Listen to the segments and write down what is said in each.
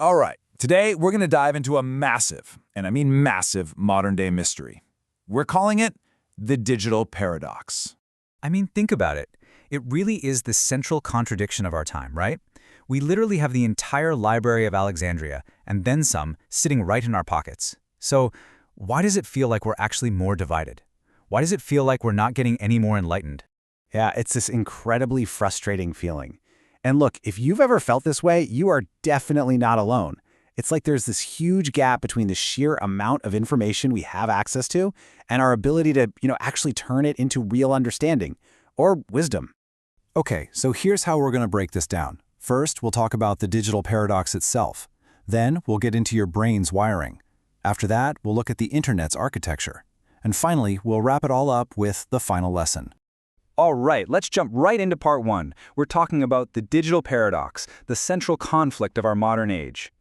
All right, today we're going to dive into a massive, and I mean massive, modern-day mystery. We're calling it the digital paradox. I mean, think about it. It really is the central contradiction of our time, right? We literally have the entire Library of Alexandria, and then some, sitting right in our pockets. So, why does it feel like we're actually more divided? Why does it feel like we're not getting any more enlightened? Yeah, it's this incredibly frustrating feeling. And look, if you've ever felt this way, you are definitely not alone. It's like there's this huge gap between the sheer amount of information we have access to and our ability to, actually turn it into real understanding or wisdom. Okay, so here's how we're going to break this down. First, we'll talk about the digital paradox itself. Then, we'll get into your brain's wiring. After that, we'll look at the internet's architecture. And finally, we'll wrap it all up with the final lesson. All right, let's jump right into part one. We're talking about the digital paradox, the central conflict of our modern age.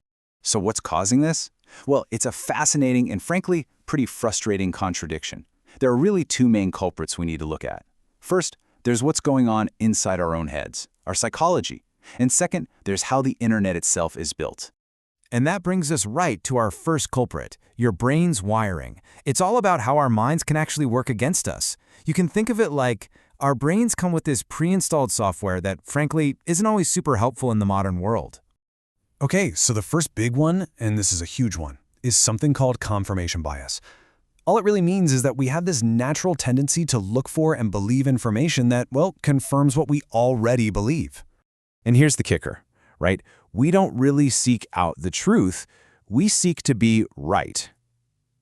So what's causing this? Well, it's a fascinating and frankly, pretty frustrating contradiction. There are really two main culprits we need to look at. First, there's what's going on inside our own heads, our psychology. And second, there's how the internet itself is built. And that brings us right to our first culprit, your brain's wiring. It's all about how our minds can actually work against us. You can think of it like our brains come with this pre-installed software that, frankly, isn't always super helpful in the modern world. Okay, so the first big one, and this is a huge one, is something called confirmation bias. All it really means is that we have this natural tendency to look for and believe information that, well, confirms what we already believe. And here's the kicker, right? We don't really seek out the truth. We seek to be right.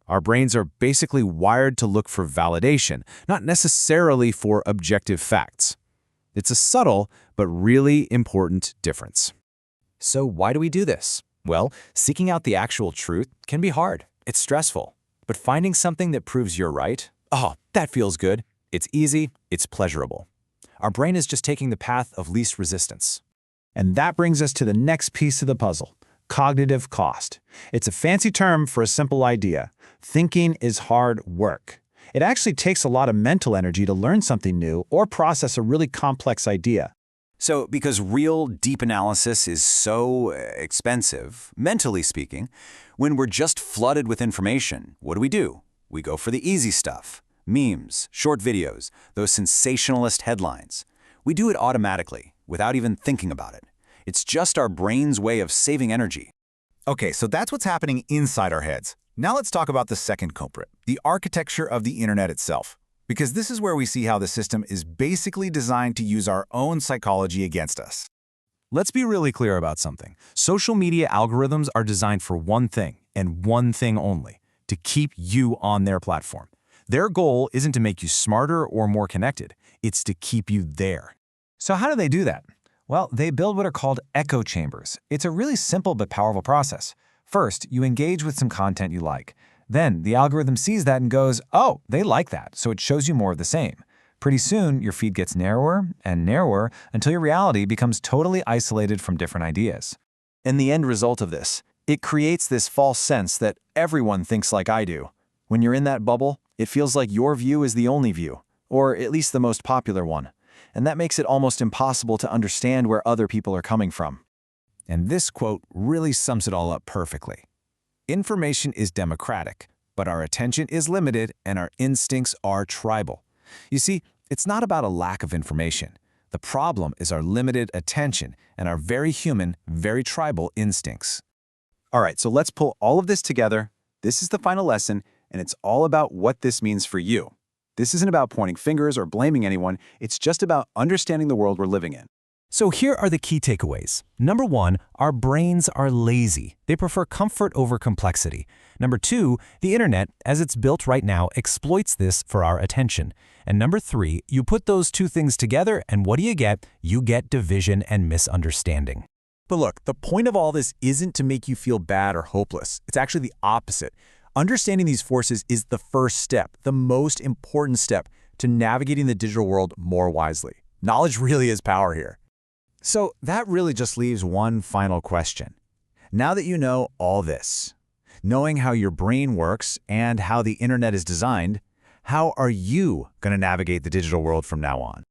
Our brains are basically wired to look for validation, not necessarily for objective facts. It's a subtle but really important difference. So why do we do this? Well, seeking out the actual truth can be hard. It's stressful. But finding something that proves you're right, that feels good. It's easy, it's pleasurable. Our brain is just taking the path of least resistance. And that brings us to the next piece of the puzzle, cognitive cost. It's a fancy term for a simple idea. Thinking is hard work. It actually takes a lot of mental energy to learn something new or process a really complex idea. So, because real, deep analysis is so expensive, mentally speaking, when we're just flooded with information, what do? We go for the easy stuff. Memes, short videos, those sensationalist headlines. We do it automatically, without even thinking about it. It's just our brain's way of saving energy. Okay, so that's what's happening inside our heads. Now let's talk about the second culprit, the architecture of the internet itself. Because this is where we see how the system is basically designed to use our own psychology against us. Let's be really clear about something. Social media algorithms are designed for one thing, and one thing only, to keep you on their platform. Their goal isn't to make you smarter or more connected, it's to keep you there. So how do they do that? Well, they build what are called echo chambers. It's a really simple but powerful process. First, you engage with some content you like. Then, the algorithm sees that and goes, oh, they like that, so it shows you more of the same. Pretty soon, your feed gets narrower and narrower until your reality becomes totally isolated from different ideas. And the end result of this, it creates this false sense that everyone thinks like I do. When you're in that bubble, it feels like your view is the only view, or at least the most popular one. And that makes it almost impossible to understand where other people are coming from. And this quote really sums it all up perfectly. Information is democratic, but our attention is limited and our instincts are tribal. You see, it's not about a lack of information. The problem is our limited attention and our very human, very tribal instincts. All right, so let's pull all of this together. This is the final lesson, and it's all about what this means for you. This isn't about pointing fingers or blaming anyone. It's just about understanding the world we're living in. So here are the key takeaways. Number 1, our brains are lazy. They prefer comfort over complexity. Number 2, the internet, as it's built right now, exploits this for our attention. And number 3, you put those two things together, and what do you get? You get division and misunderstanding. But look, the point of all this isn't to make you feel bad or hopeless. It's actually the opposite. Understanding these forces is the first step, the most important step to navigating the digital world more wisely. Knowledge really is power here. So that really just leaves one final question. Now that you know all this, knowing how your brain works and how the internet is designed, how are you going to navigate the digital world from now on?